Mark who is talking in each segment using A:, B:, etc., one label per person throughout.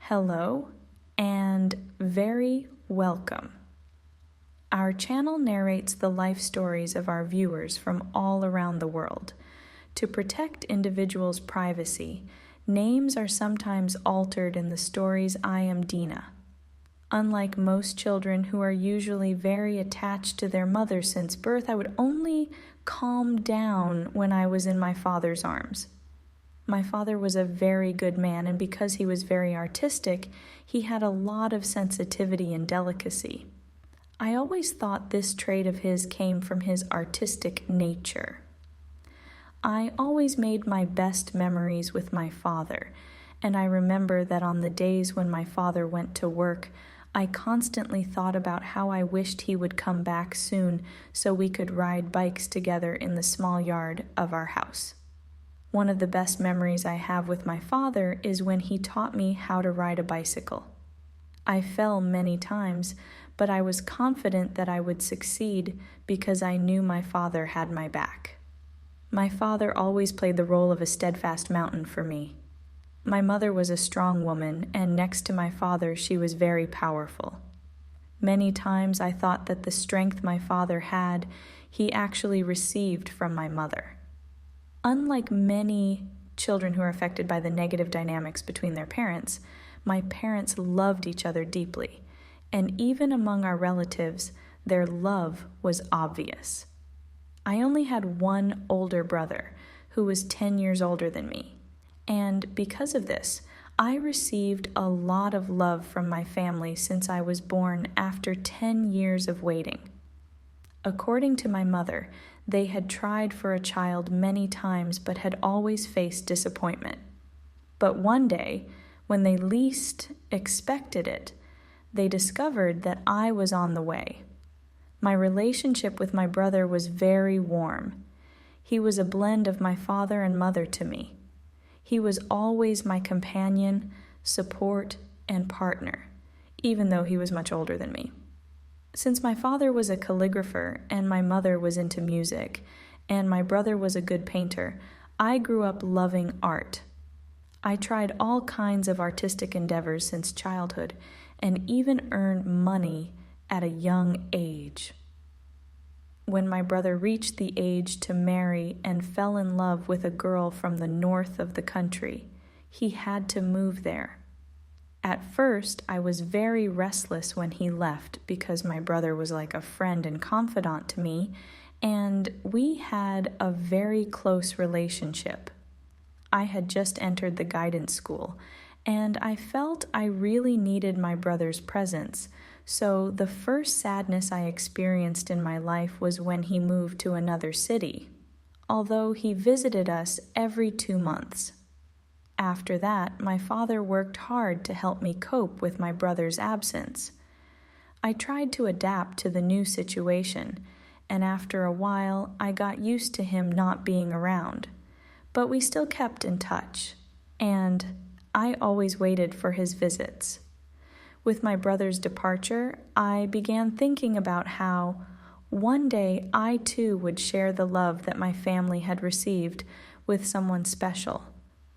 A: Hello, and very welcome. Our channel narrates the life stories of our viewers from all around the world. To protect individuals' privacy, names are sometimes altered in the stories I am Dina. Unlike most children who are usually very attached to their mother since birth, I would only calm down when I was in my father's arms. My father was a very good man, and because he was very artistic, he had a lot of sensitivity and delicacy. I always thought this trait of his came from his artistic nature. I always made my best memories with my father, and I remember that on the days when my father went to work, I constantly thought about how I wished he would come back soon so we could ride bikes together in the small yard of our house. One of the best memories I have with my father is when he taught me how to ride a bicycle. I fell many times, but I was confident that I would succeed because I knew my father had my back. My father always played the role of a steadfast mountain for me. My mother was a strong woman, and next to my father, she was very powerful. Many times I thought that the strength my father had, he actually received from my mother. Unlike many children who are affected by the negative dynamics between their parents, my parents loved each other deeply, and even among our relatives, their love was obvious. I only had one older brother who was 10 years older than me, and because of this, I received a lot of love from my family since I was born after 10 years of waiting. According to my mother, they had tried for a child many times but had always faced disappointment. But one day, when they least expected it, they discovered that I was on the way. My relationship with my brother was very warm. He was a blend of my father and mother to me. He was always my companion, support, and partner, even though he was much older than me. Since my father was a calligrapher and my mother was into music, and my brother was a good painter, I grew up loving art. I tried all kinds of artistic endeavors since childhood and even earned money at a young age. When my brother reached the age to marry and fell in love with a girl from the north of the country, he had to move there. At first, I was very restless when he left because my brother was like a friend and confidant to me, and we had a very close relationship. I had just entered the guidance school, and I felt I really needed my brother's presence, so the first sadness I experienced in my life was when he moved to another city, although he visited us every 2 months. After that, my father worked hard to help me cope with my brother's absence. I tried to adapt to the new situation, and after a while, I got used to him not being around. But we still kept in touch, and I always waited for his visits. With my brother's departure, I began thinking about how one day I too would share the love that my family had received with someone special,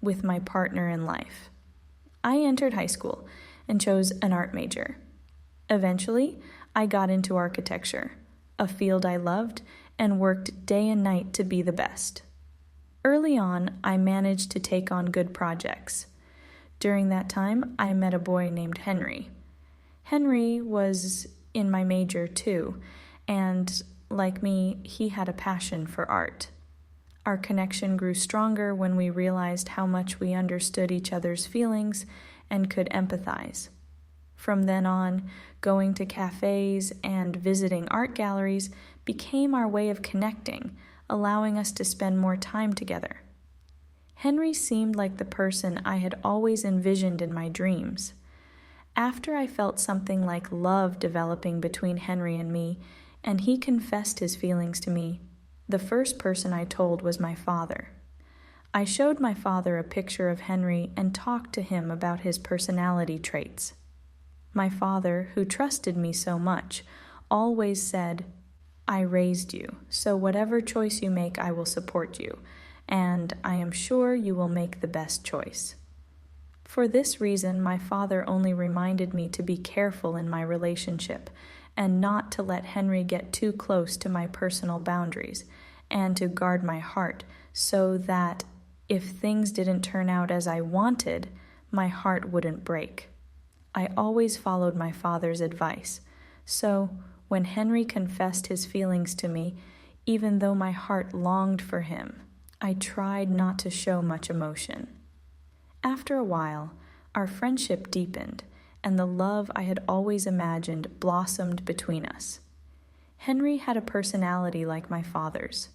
A: with my partner in life. I entered high school and chose an art major. Eventually, I got into architecture, a field I loved and worked day and night to be the best. Early on, I managed to take on good projects. During that time, I met a boy named Henry. Henry was in my major too, and like me, he had a passion for art. Our connection grew stronger when we realized how much we understood each other's feelings and could empathize. From then on, going to cafes and visiting art galleries became our way of connecting, allowing us to spend more time together. Henry seemed like the person I had always envisioned in my dreams. After I felt something like love developing between Henry and me, and he confessed his feelings to me, the first person I told was my father. I showed my father a picture of Henry and talked to him about his personality traits. My father, who trusted me so much, always said, "I raised you, so whatever choice you make, I will support you, and I am sure you will make the best choice." For this reason, my father only reminded me to be careful in my relationship and not to let Henry get too close to my personal boundaries, and to guard my heart so that if things didn't turn out as I wanted, my heart wouldn't break. I always followed my father's advice, so when Henry confessed his feelings to me, even though my heart longed for him, I tried not to show much emotion. After a while, our friendship deepened, and the love I had always imagined blossomed between us. Henry had a personality like my father's.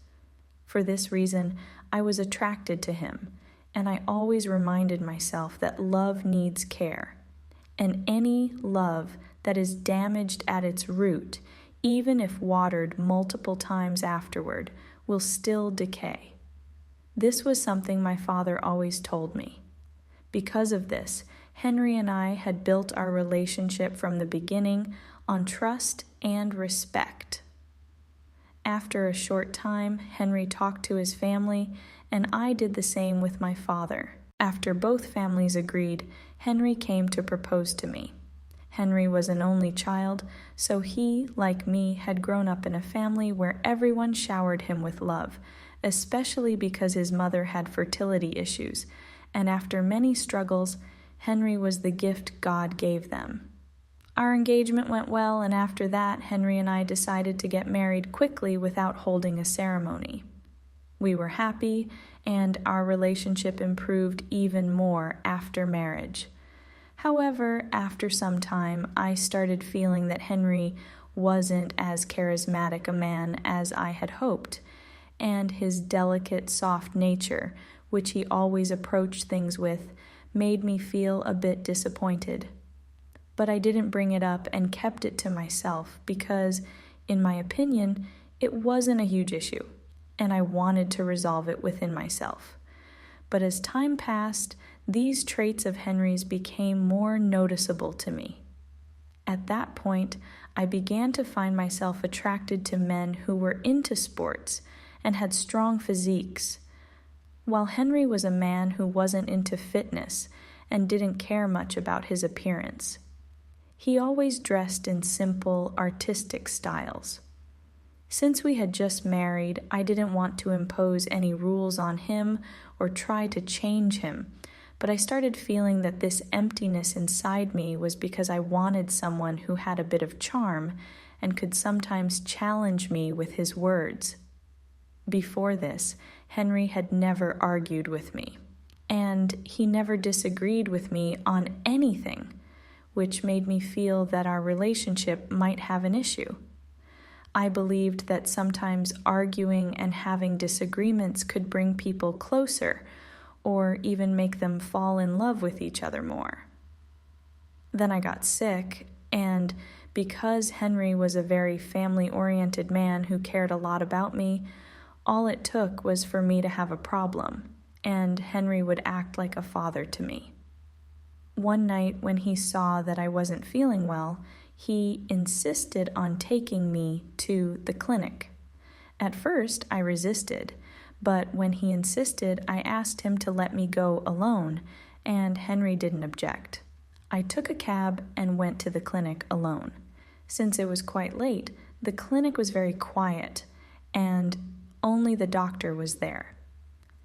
A: For this reason, I was attracted to him, and I always reminded myself that love needs care, and any love that is damaged at its root, even if watered multiple times afterward, will still decay. This was something my father always told me. Because of this, Henry and I had built our relationship from the beginning on trust and respect. After a short time, Henry talked to his family, and I did the same with my father. After both families agreed, Henry came to propose to me. Henry was an only child, so he, like me, had grown up in a family where everyone showered him with love, especially because his mother had fertility issues, and after many struggles, Henry was the gift God gave them. Our engagement went well, and after that, Henry and I decided to get married quickly without holding a ceremony. We were happy, and our relationship improved even more after marriage. However, after some time, I started feeling that Henry wasn't as charismatic a man as I had hoped, and his delicate, soft nature, which he always approached things with, made me feel a bit disappointed. But I didn't bring it up and kept it to myself because, in my opinion, it wasn't a huge issue, and I wanted to resolve it within myself. But as time passed, these traits of Henry's became more noticeable to me. At that point, I began to find myself attracted to men who were into sports and had strong physiques, while Henry was a man who wasn't into fitness and didn't care much about his appearance. He always dressed in simple, artistic styles. Since we had just married, I didn't want to impose any rules on him or try to change him, but I started feeling that this emptiness inside me was because I wanted someone who had a bit of charm and could sometimes challenge me with his words. Before this, Henry had never argued with me, and he never disagreed with me on anything, which made me feel that our relationship might have an issue. I believed that sometimes arguing and having disagreements could bring people closer, or even make them fall in love with each other more. Then I got sick, and because Henry was a very family-oriented man who cared a lot about me, all it took was for me to have a problem, and Henry would act like a father to me. One night when he saw that I wasn't feeling well, he insisted on taking me to the clinic. At first, I resisted, but when he insisted, I asked him to let me go alone, and Henry didn't object. I took a cab and went to the clinic alone. Since it was quite late, the clinic was very quiet, and only the doctor was there.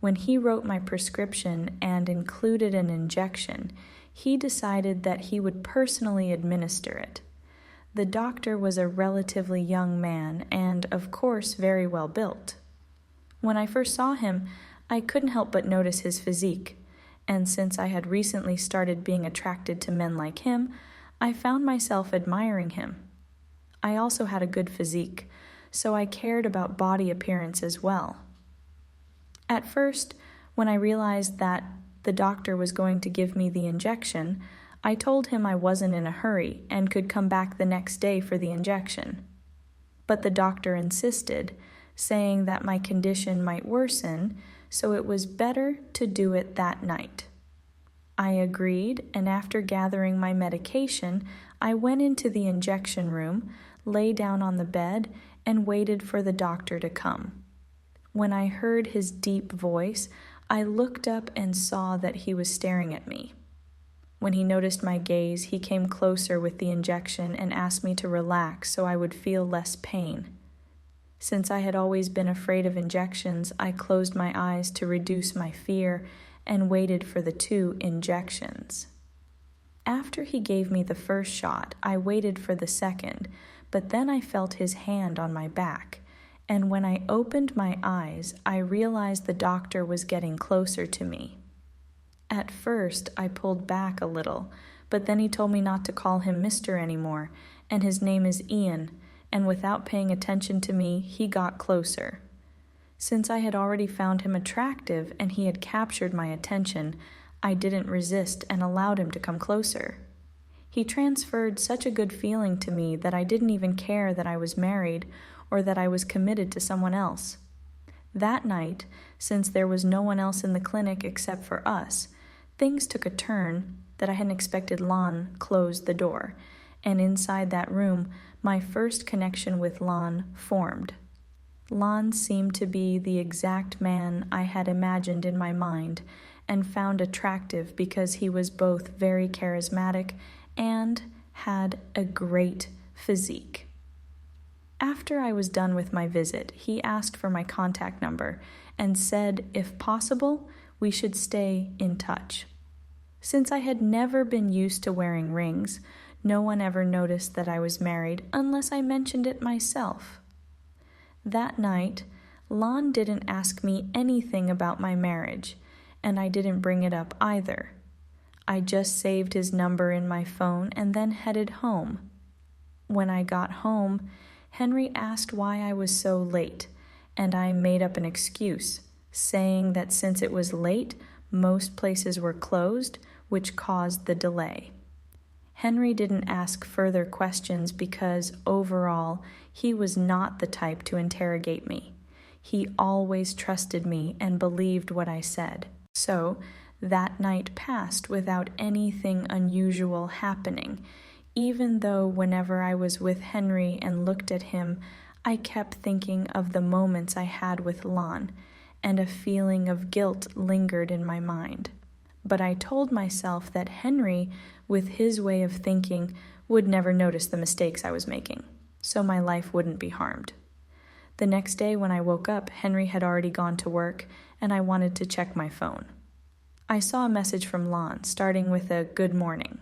A: When he wrote my prescription and included an injection, he decided that he would personally administer it. The doctor was a relatively young man and, of course, very well built. When I first saw him, I couldn't help but notice his physique, and since I had recently started being attracted to men like him, I found myself admiring him. I also had a good physique, so I cared about body appearance as well. At first, when I realized that the doctor was going to give me the injection, I told him I wasn't in a hurry and could come back the next day for the injection. But the doctor insisted, saying that my condition might worsen, so it was better to do it that night. I agreed, and after gathering my medication, I went into the injection room, lay down on the bed, and waited for the doctor to come. When I heard his deep voice, I looked up and saw that he was staring at me. When he noticed my gaze, he came closer with the injection and asked me to relax so I would feel less pain. Since I had always been afraid of injections, I closed my eyes to reduce my fear and waited for the 2 injections. After he gave me the first shot, I waited for the second, but then I felt his hand on my back, and when I opened my eyes, I realized the doctor was getting closer to me. At first, I pulled back a little, but then he told me not to call him Mr. anymore, and his name is Ian, and without paying attention to me, he got closer. Since I had already found him attractive and he had captured my attention, I didn't resist and allowed him to come closer. He transferred such a good feeling to me that I didn't even care that I was married or that I was committed to someone else. That night, since there was no one else in the clinic except for us, things took a turn that I hadn't expected. Lon closed the door, and inside that room, my first connection with Lon formed. Lon seemed to be the exact man I had imagined in my mind and found attractive because he was both very charismatic and had a great physique. After I was done with my visit, he asked for my contact number and said, if possible, we should stay in touch. Since I had never been used to wearing rings, no one ever noticed that I was married unless I mentioned it myself. That night, Lon didn't ask me anything about my marriage, and I didn't bring it up either. I just saved his number in my phone and then headed home. When I got home, Henry asked why I was so late, and I made up an excuse, saying that since it was late, most places were closed, which caused the delay. Henry didn't ask further questions because, overall, he was not the type to interrogate me. He always trusted me and believed what I said. So, that night passed without anything unusual happening, even though whenever I was with Henry and looked at him, I kept thinking of the moments I had with Lon, and a feeling of guilt lingered in my mind. But I told myself that Henry, with his way of thinking, would never notice the mistakes I was making, so my life wouldn't be harmed. The next day when I woke up, Henry had already gone to work, and I wanted to check my phone. I saw a message from Lon, starting with a good morning.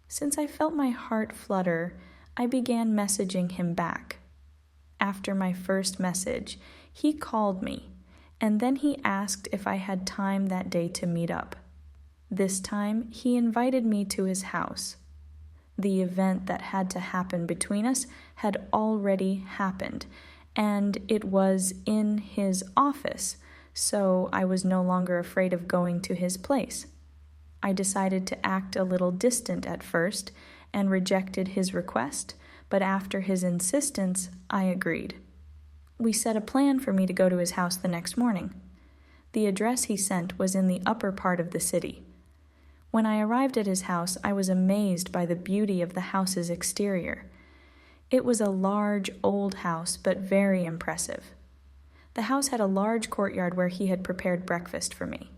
A: Since I felt my heart flutter, I began messaging him back. After my first message, he called me, and then he asked if I had time that day to meet up. This time, he invited me to his house. The event that had to happen between us had already happened, and it was in his office, so I was no longer afraid of going to his place. I decided to act a little distant at first and rejected his request, but after his insistence, I agreed. We set a plan for me to go to his house the next morning. The address he sent was in the upper part of the city. When I arrived at his house, I was amazed by the beauty of the house's exterior. It was a large, old house, but very impressive. The house had a large courtyard where he had prepared breakfast for me.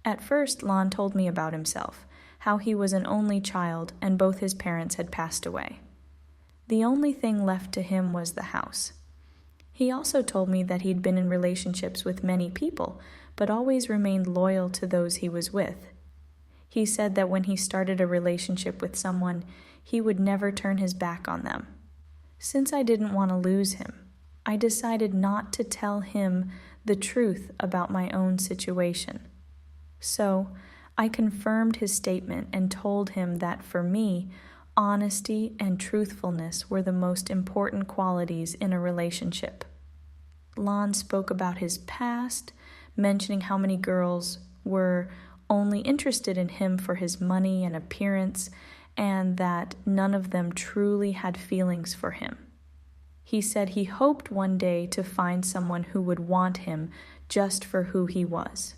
A: At first, Lon told me about himself, how he was an only child and both his parents had passed away. The only thing left to him was the house. He also told me that he'd been in relationships with many people, but always remained loyal to those he was with. He said that when he started a relationship with someone, he would never turn his back on them. Since I didn't want to lose him, I decided not to tell him the truth about my own situation. So, I confirmed his statement and told him that for me, honesty and truthfulness were the most important qualities in a relationship. Lon spoke about his past, mentioning how many girls were only interested in him for his money and appearance, and that none of them truly had feelings for him. He said he hoped one day to find someone who would want him just for who he was.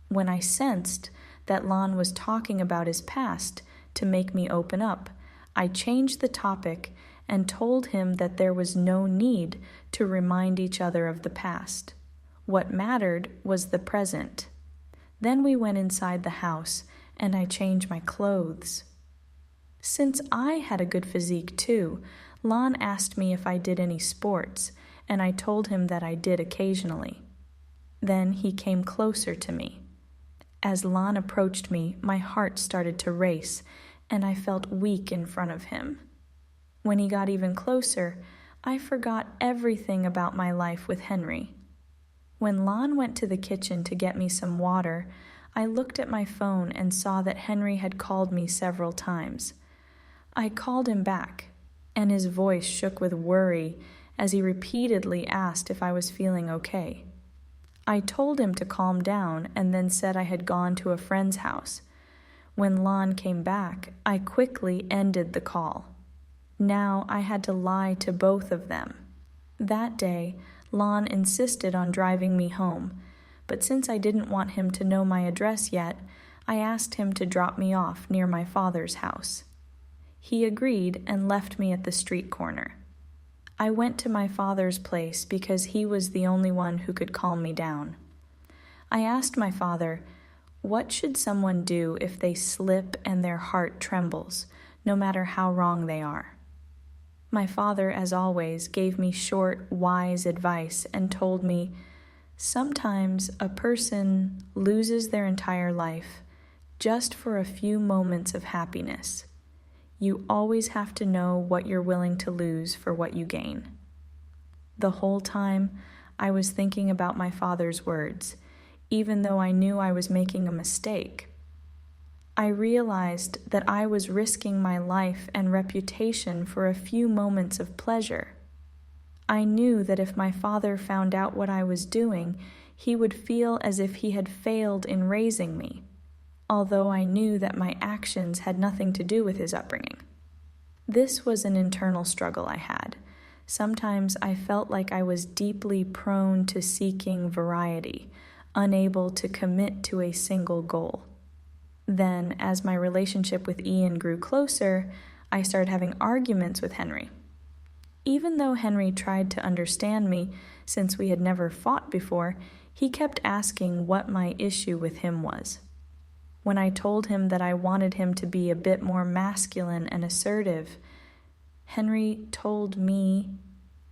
A: When I sensed that Lon was talking about his past to make me open up, I changed the topic and told him that there was no need to remind each other of the past. What mattered was the present. Then we went inside the house, and I change my clothes. Since I had a good physique too, Lon asked me if I did any sports, and I told him that I did occasionally. Then he came closer to me. As Lon approached me, my heart started to race, and I felt weak in front of him. When he got even closer, I forgot everything about my life with Henry. When Lon went to the kitchen to get me some water, I looked at my phone and saw that Henry had called me several times. I called him back, and his voice shook with worry as he repeatedly asked if I was feeling okay. I told him to calm down and then said I had gone to a friend's house. When Lon came back, I quickly ended the call. Now I had to lie to both of them. That day, Lon insisted on driving me home, but since I didn't want him to know my address yet, I asked him to drop me off near my father's house. He agreed and left me at the street corner. I went to my father's place because he was the only one who could calm me down. I asked my father, what should someone do if they slip and their heart trembles, no matter how wrong they are? My father, as always, gave me short, wise advice and told me, sometimes a person loses their entire life just for a few moments of happiness. You always have to know what you're willing to lose for what you gain. The whole time, I was thinking about my father's words, even though I knew I was making a mistake. I realized that I was risking my life and reputation for a few moments of pleasure. I knew that if my father found out what I was doing, he would feel as if he had failed in raising me, although I knew that my actions had nothing to do with his upbringing. This was an internal struggle I had. Sometimes I felt like I was deeply prone to seeking variety, unable to commit to a single goal. Then, as my relationship with Ian grew closer, I started having arguments with Henry. Even though Henry tried to understand me, since we had never fought before, he kept asking what my issue with him was. When I told him that I wanted him to be a bit more masculine and assertive, Henry told me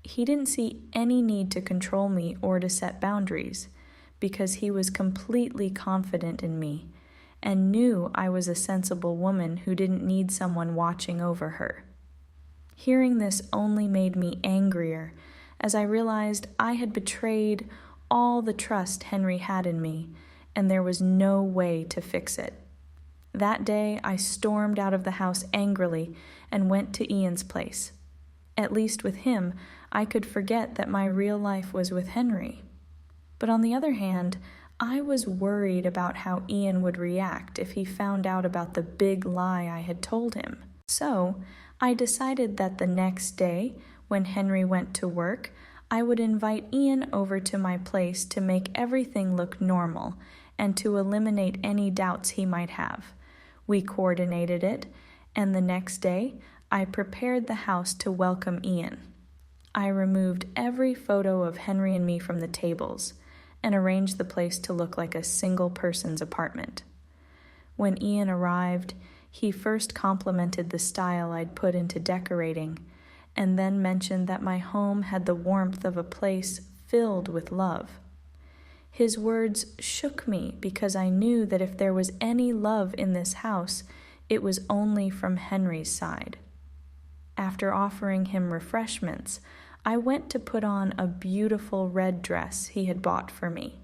A: he didn't see any need to control me or to set boundaries because he was completely confident in me and knew I was a sensible woman who didn't need someone watching over her. Hearing this only made me angrier as I realized I had betrayed all the trust Henry had in me, and there was no way to fix it. That day, I stormed out of the house angrily and went to Ian's place. At least with him, I could forget that my real life was with Henry. But on the other hand, I was worried about how Ian would react if he found out about the big lie I had told him. So, I decided that the next day, when Henry went to work, I would invite Ian over to my place to make everything look normal and to eliminate any doubts he might have. We coordinated it, and the next day, I prepared the house to welcome Ian. I removed every photo of Henry and me from the tables and arranged the place to look like a single person's apartment. When Ian arrived, he first complimented the style I'd put into decorating, and then mentioned that my home had the warmth of a place filled with love. His words shook me because I knew that if there was any love in this house, it was only from Henry's side. After offering him refreshments, I went to put on a beautiful red dress he had bought for me.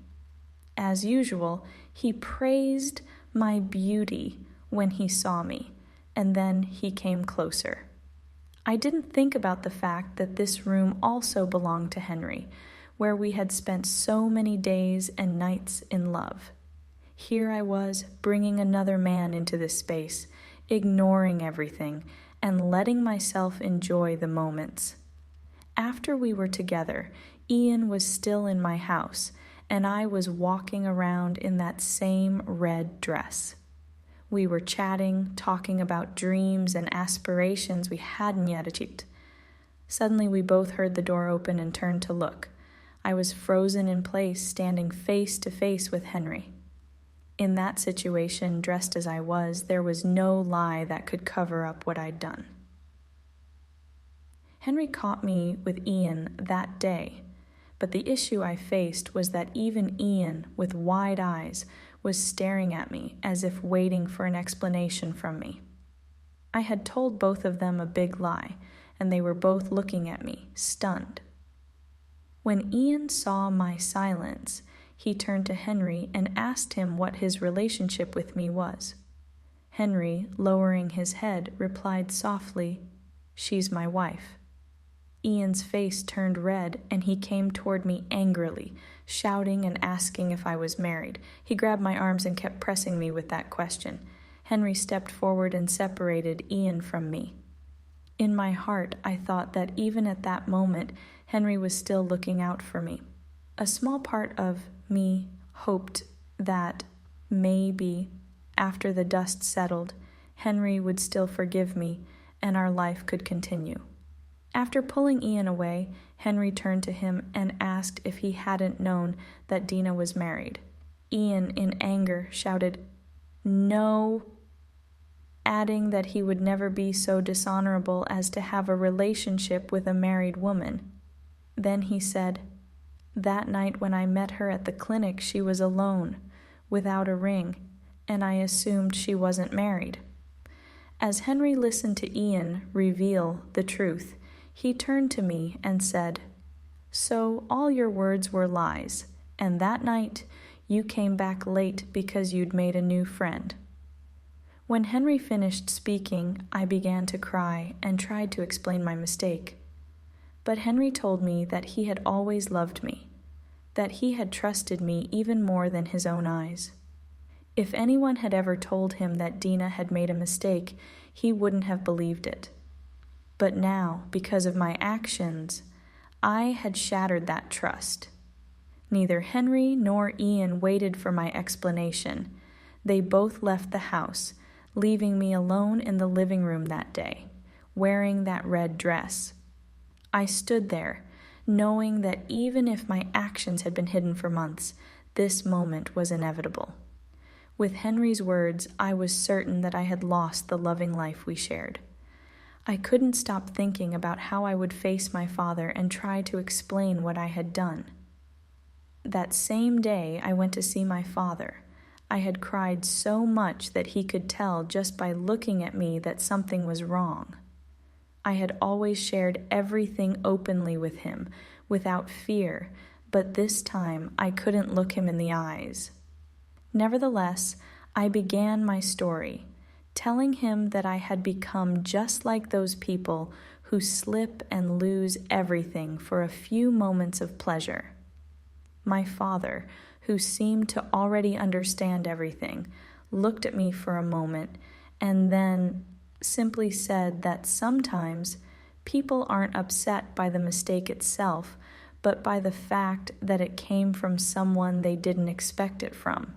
A: As usual, he praised my beauty when he saw me, and then he came closer. I didn't think about the fact that this room also belonged to Henry, where we had spent so many days and nights in love. Here I was, bringing another man into this space, ignoring everything, and letting myself enjoy the moments. After we were together, Ian was still in my house, and I was walking around in that same red dress. We were chatting, talking about dreams and aspirations we hadn't yet achieved. Suddenly, we both heard the door open and turned to look. I was frozen in place, standing face to face with Henry. In that situation, dressed as I was, there was no lie that could cover up what I'd done. Henry caught me with Ian that day, but the issue I faced was that even Ian, with wide eyes, was staring at me as if waiting for an explanation from me. I had told both of them a big lie, and they were both looking at me, stunned. When Ian saw my silence, he turned to Henry and asked him what his relationship with me was. Henry, lowering his head, replied softly, "She's my wife." Ian's face turned red, and he came toward me angrily, shouting and asking if I was married. He grabbed my arms and kept pressing me with that question. Henry stepped forward and separated Ian from me. In my heart, I thought that even at that moment, Henry was still looking out for me. A small part of me hoped that maybe, after the dust settled, Henry would still forgive me and our life could continue. After pulling Ian away, Henry turned to him and asked if he hadn't known that Dina was married. Ian, in anger, shouted, "No," adding that he would never be so dishonorable as to have a relationship with a married woman. Then he said, "That night when I met her at the clinic, she was alone, without a ring, and I assumed she wasn't married." As Henry listened to Ian reveal the truth, he turned to me and said, "So all your words were lies, and that night you came back late because you'd made a new friend." When Henry finished speaking, I began to cry and tried to explain my mistake. But Henry told me that he had always loved me, that he had trusted me even more than his own eyes. If anyone had ever told him that Dina had made a mistake, he wouldn't have believed it. But now, because of my actions, I had shattered that trust. Neither Henry nor Ian waited for my explanation. They both left the house, leaving me alone in the living room that day, wearing that red dress. I stood there, knowing that even if my actions had been hidden for months, this moment was inevitable. With Henry's words, I was certain that I had lost the loving life we shared. I couldn't stop thinking about how I would face my father and try to explain what I had done. That same day, I went to see my father. I had cried so much that he could tell just by looking at me that something was wrong. I had always shared everything openly with him, without fear, but this time I couldn't look him in the eyes. Nevertheless, I began my story, telling him that I had become just like those people who slip and lose everything for a few moments of pleasure. My father, who seemed to already understand everything, looked at me for a moment and then simply said that sometimes people aren't upset by the mistake itself, but by the fact that it came from someone they didn't expect it from.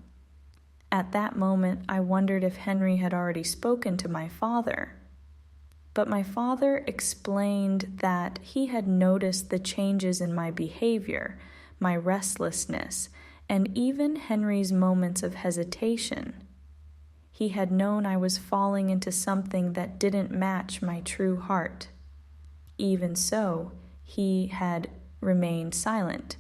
A: At that moment, I wondered if Henry had already spoken to my father. But my father explained that he had noticed the changes in my behavior, my restlessness, and even Henry's moments of hesitation. He had known I was falling into something that didn't match my true heart. Even so, he had remained silent,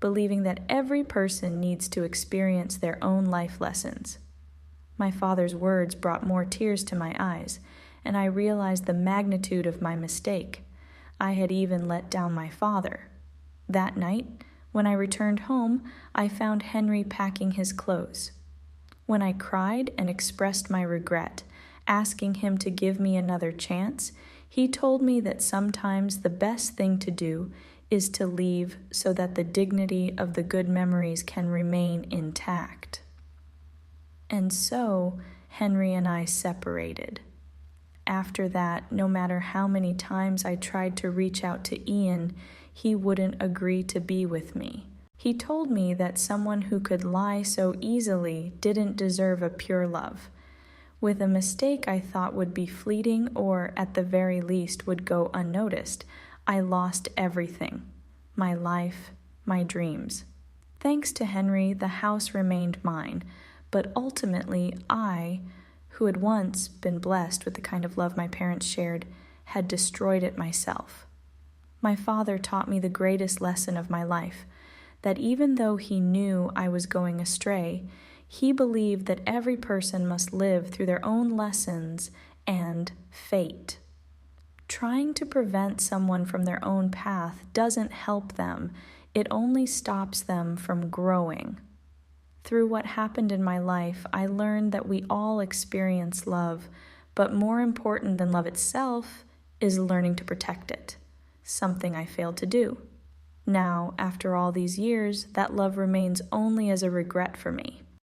A: believing that every person needs to experience their own life lessons. My father's words brought more tears to my eyes, and I realized the magnitude of my mistake. I had even let down my father. That night, when I returned home, I found Henry packing his clothes. When I cried and expressed my regret, asking him to give me another chance, he told me that sometimes the best thing to do is to leave so that the dignity of the good memories can remain intact. And so, Henry and I separated. After that, no matter how many times I tried to reach out to Ian, he wouldn't agree to be with me. He told me that someone who could lie so easily didn't deserve a pure love. With a mistake I thought would be fleeting or, at the very least, would go unnoticed, I lost everything. My life, my dreams. Thanks to Henry, the house remained mine, but ultimately I, who had once been blessed with the kind of love my parents shared, had destroyed it myself. My father taught me the greatest lesson of my life, that even though he knew I was going astray, he believed that every person must live through their own lessons and fate. Trying to prevent someone from their own path doesn't help them. It only stops them from growing. Through what happened in my life, I learned that we all experience love, but more important than love itself is learning to protect it, something I failed to do. Now, after all these years, that love remains only as a regret for me.